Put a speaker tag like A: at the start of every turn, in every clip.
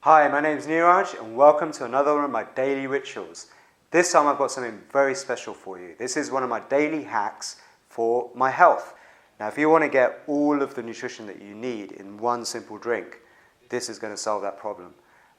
A: Hi, my name is Neeraj and welcome to another one of my daily rituals. This time I've got something very special for you. This is one of my daily hacks for my health. Now if you want to get all of the nutrition that you need in one simple drink, this is going to solve that problem.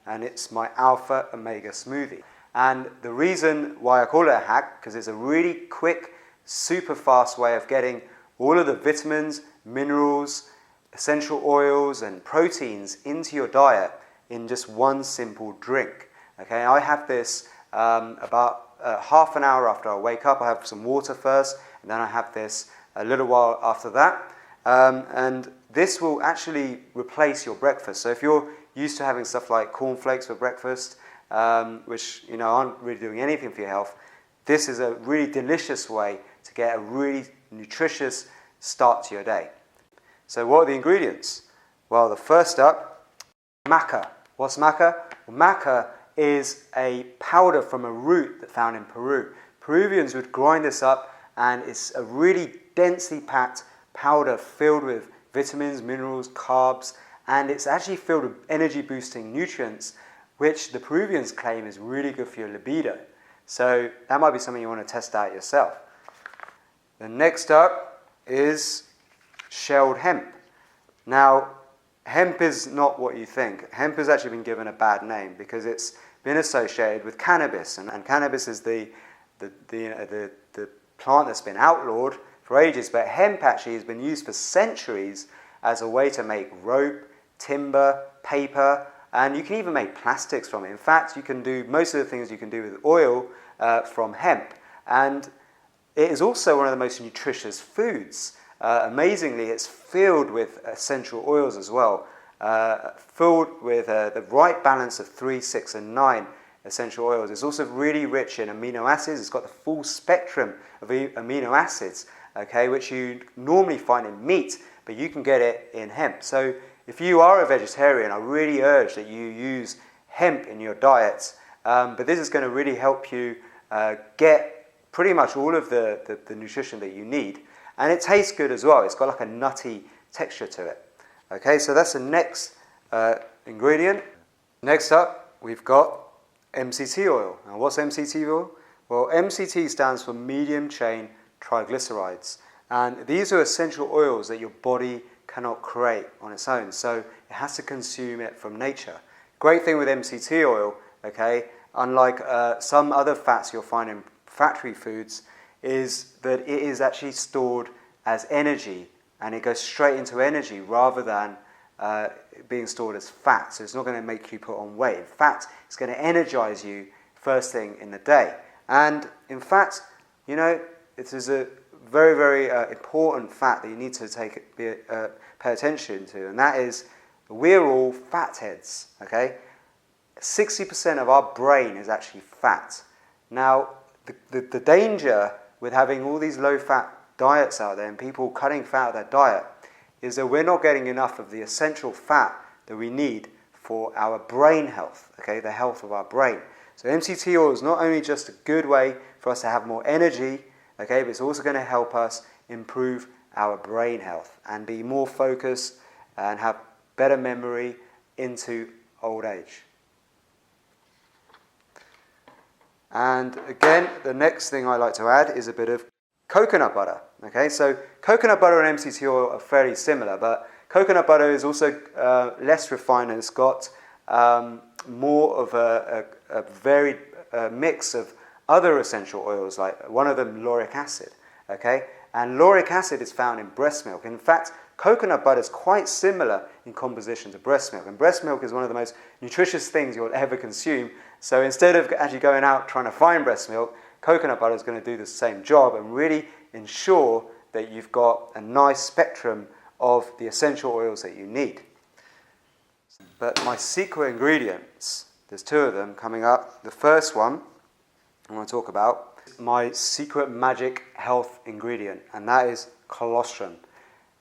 A: And it's my Alpha Omega Smoothie. And the reason why I call it a hack, because it's a really quick, super fast way of getting all of the vitamins, minerals, essential oils and proteins into your diet in just one simple drink. Okay, I have this about half an hour after I wake up. I have some water first, and then I have this a little while after that. And this will actually replace your breakfast. So if you're used to having stuff like cornflakes for breakfast, which aren't really doing anything for your health, this is a really delicious way to get a really nutritious start to your day. So what are the ingredients? Well, the first up, Maca. What's Maca? Well, Maca is a powder from a root that's found in Peru. Peruvians would grind this up, and it's a really densely packed powder filled with vitamins, minerals, carbs, and it's actually filled with energy-boosting nutrients, which the Peruvians claim is really good for your libido. So that might be something you want to test out yourself. The next up is shelled hemp. Now, hemp is not what you think. Hemp has actually been given a bad name because it's been associated with cannabis, and cannabis is the plant that's been outlawed for ages. But hemp actually has been used for centuries as a way to make rope, timber, paper, and you can even make plastics from it. In fact, you can do most of the things you can do with oil from hemp, and it is also one of the most nutritious foods. Amazingly, it's filled with essential oils as well, filled with the right balance of 3, 6, and 9 essential oils. It's also really rich in amino acids. It's got the full spectrum of amino acids, okay, which you normally find in meat, but you can get it in hemp. So if you are a vegetarian, I really urge that you use hemp in your diet. But this is going to really help you get pretty much all of the nutrition that you need. And it tastes good as well. It's got like a nutty texture to it. Okay, so that's the next ingredient. Next up, we've got MCT oil. Now, what's MCT oil? Well, MCT stands for medium chain triglycerides. And these are essential oils that your body cannot create on its own. So it has to consume it from nature. Great thing with MCT oil, okay, unlike some other fats you'll find in factory foods, is that it is actually stored as energy, and it goes straight into energy rather than being stored as fat. So it's not going to make you put on weight. In fact, it's going to energize you first thing in the day. And in fact, it is a very, very important fact that you need to pay attention to, and that is we're all fatheads, okay? 60% of our brain is actually fat. Now, the danger with having all these low-fat diets out there and people cutting fat out of their diet is that we're not getting enough of the essential fat that we need for our brain health, okay, the health of our brain. So MCT oil is not only just a good way for us to have more energy, okay, but it's also going to help us improve our brain health and be more focused and have better memory into old age. And again, the next thing I like to add is a bit of coconut butter. Okay, so coconut butter and MCT oil are fairly similar, but coconut butter is also less refined, and it's got more of a varied mix of other essential oils, like one of them lauric acid. Okay, and lauric acid is found in breast milk. In fact, coconut butter is quite similar in composition to breast milk, and breast milk is one of the most nutritious things you'll ever consume. So instead of actually going out trying to find breast milk, coconut butter is going to do the same job and really ensure that you've got a nice spectrum of the essential oils that you need. But my secret ingredients, there's 2 of them coming up. The first one I want to talk about is my secret magic health ingredient, and that is colostrum.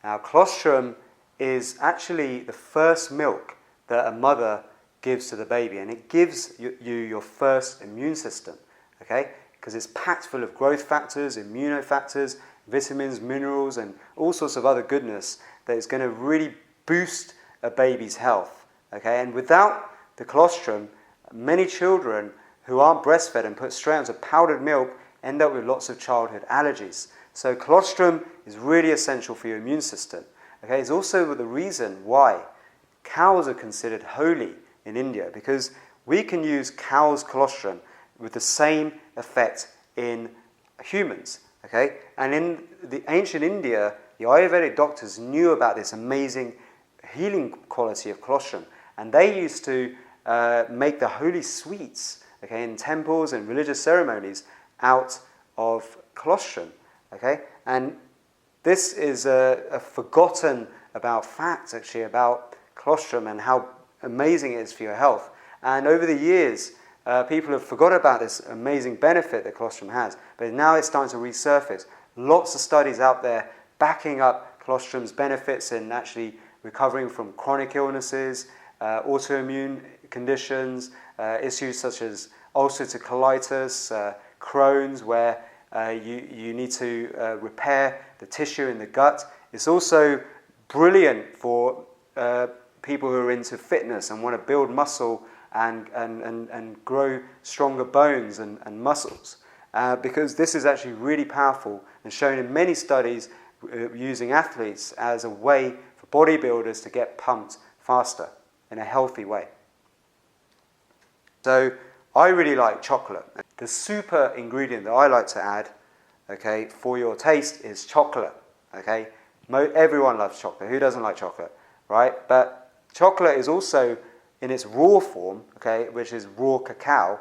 A: Now, colostrum is actually the first milk that a mother gives to the baby, and it gives you your first immune system, okay? Because it's packed full of growth factors, immunofactors, vitamins, minerals, and all sorts of other goodness that is going to really boost a baby's health, okay? And without the colostrum, many children who aren't breastfed and put straight onto powdered milk end up with lots of childhood allergies. So colostrum is really essential for your immune system. Okay, it's also the reason why cows are considered holy in India, because we can use cow's colostrum with the same effect in humans. Okay, and in the ancient India, the Ayurvedic doctors knew about this amazing healing quality of colostrum, and they used to make the holy sweets, okay, in temples and religious ceremonies out of colostrum. Okay, and this is a forgotten about fact, actually, about colostrum and how amazing it is for your health. And over the years, people have forgotten about this amazing benefit that colostrum has, but now it's starting to resurface. Lots of studies out there backing up colostrum's benefits in actually recovering from chronic illnesses, autoimmune conditions, issues such as ulcerative colitis, Crohn's, where you need to repair the tissue in the gut. It's also brilliant for people who are into fitness and want to build muscle and grow stronger bones and muscles, because this is actually really powerful and shown in many studies using athletes as a way for bodybuilders to get pumped faster in a healthy way. So I really like chocolate. The super ingredient that I like to add, okay, for your taste is chocolate. Okay, everyone loves chocolate. Who doesn't like chocolate, right? But chocolate is also in its raw form, okay, which is raw cacao,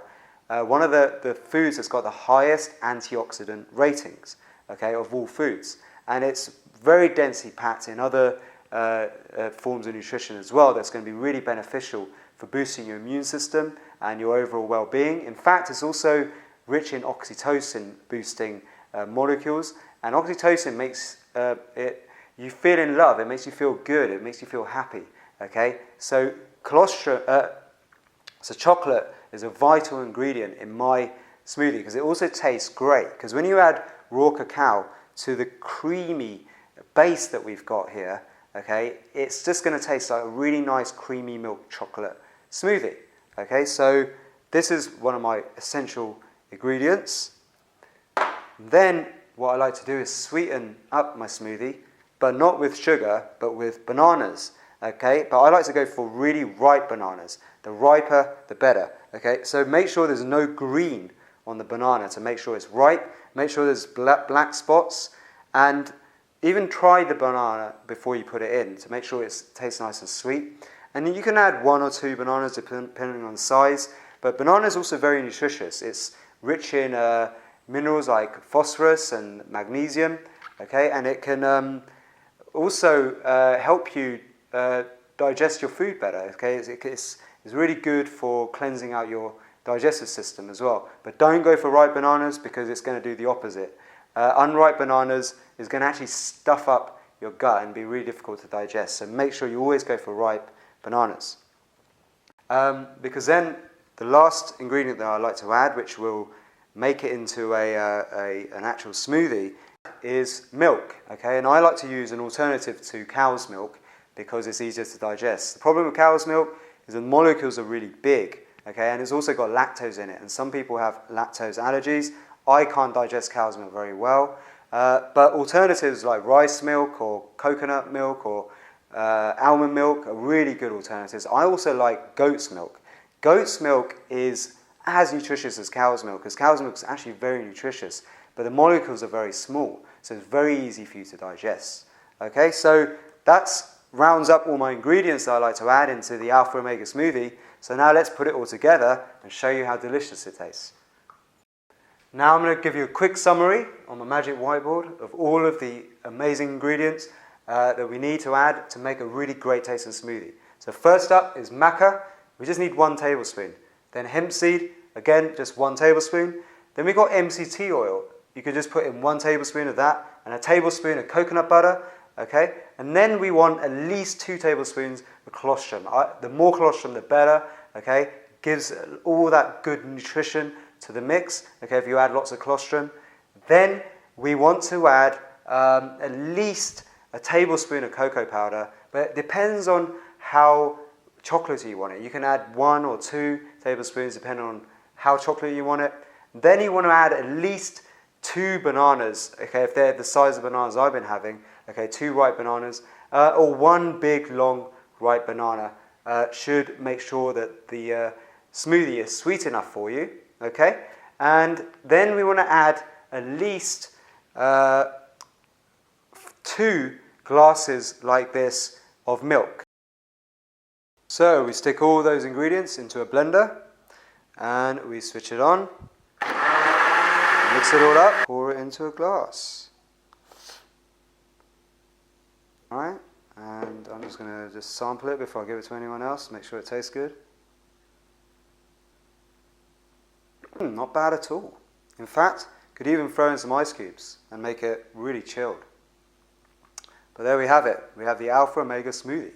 A: one of the foods that's got the highest antioxidant ratings, okay, of all foods. And it's very densely packed in other forms of nutrition as well that's going to be really beneficial for boosting your immune system and your overall well-being. In fact, it's also rich in oxytocin boosting molecules, and oxytocin makes you feel in love. It makes you feel good. It makes you feel happy. Okay, so chocolate is a vital ingredient in my smoothie because it also tastes great. Because when you add raw cacao to the creamy base that we've got here, okay, it's just going to taste like a really nice creamy milk chocolate smoothie. Okay, so this is one of my essential ingredients. Then what I like to do is sweeten up my smoothie, but not with sugar, but with bananas. Okay, but I like to go for really ripe bananas. The riper, the better. Okay, so make sure there's no green on the banana to make sure it's ripe. Make sure there's black spots, and even try the banana before you put it in to make sure it tastes nice and sweet. And then you can add 1 or 2 bananas depending on the size. But banana is also very nutritious. It's rich in minerals like phosphorus and magnesium. Okay, and it can also help you digest your food better. Okay, it's really good for cleansing out your digestive system as well. But don't go for ripe bananas because it's going to do the opposite. Unripe bananas is going to actually stuff up your gut and be really difficult to digest. So make sure you always go for ripe bananas. Because then the last ingredient that I like to add, which will make it into an actual smoothie, is milk. Okay, and I like to use an alternative to cow's milk because it's easier to digest. The problem with cow's milk is the molecules are really big, okay, and it's also got lactose in it, and some people have lactose allergies. I can't digest cow's milk very well, but alternatives like rice milk or coconut milk or almond milk are really good alternatives. I also like goat's milk. Goat's milk is as nutritious as cow's milk, because cow's milk is actually very nutritious, but the molecules are very small, so it's very easy for you to digest. Okay, so that's rounds up all my ingredients that I like to add into the Alpha Omega smoothie. So now let's put it all together and show you how delicious it tastes. Now I'm going to give you a quick summary on my magic whiteboard of all of the amazing ingredients that we need to add to make a really great tasting smoothie. So first up is maca. We just need 1 tablespoon. Then hemp seed, again, just 1 tablespoon. Then we've got MCT oil. You could just put in 1 tablespoon of that and a tablespoon of coconut butter. Okay, and then we want at least 2 tablespoons of colostrum. The more colostrum, the better. Okay, gives all that good nutrition to the mix. Okay, if you add lots of colostrum, then we want to add at least a tablespoon of cocoa powder. But it depends on how chocolatey you want it. You can add 1 or 2 tablespoons depending on how chocolatey you want it. Then you want to add at least 2 bananas, okay, if they're the size of bananas I've been having, okay, 2 ripe bananas, or 1 big long ripe banana should make sure that the smoothie is sweet enough for you, okay? And then we want to add at least 2 glasses like this of milk. So we stick all those ingredients into a blender and we switch it on, mix it all up, pour it into a glass. Alright, and I'm just going to just sample it before I give it to anyone else, make sure it tastes good. Not bad at all. In fact, could even throw in some ice cubes and make it really chilled. But there we have it. We have the Alpha Omega smoothie.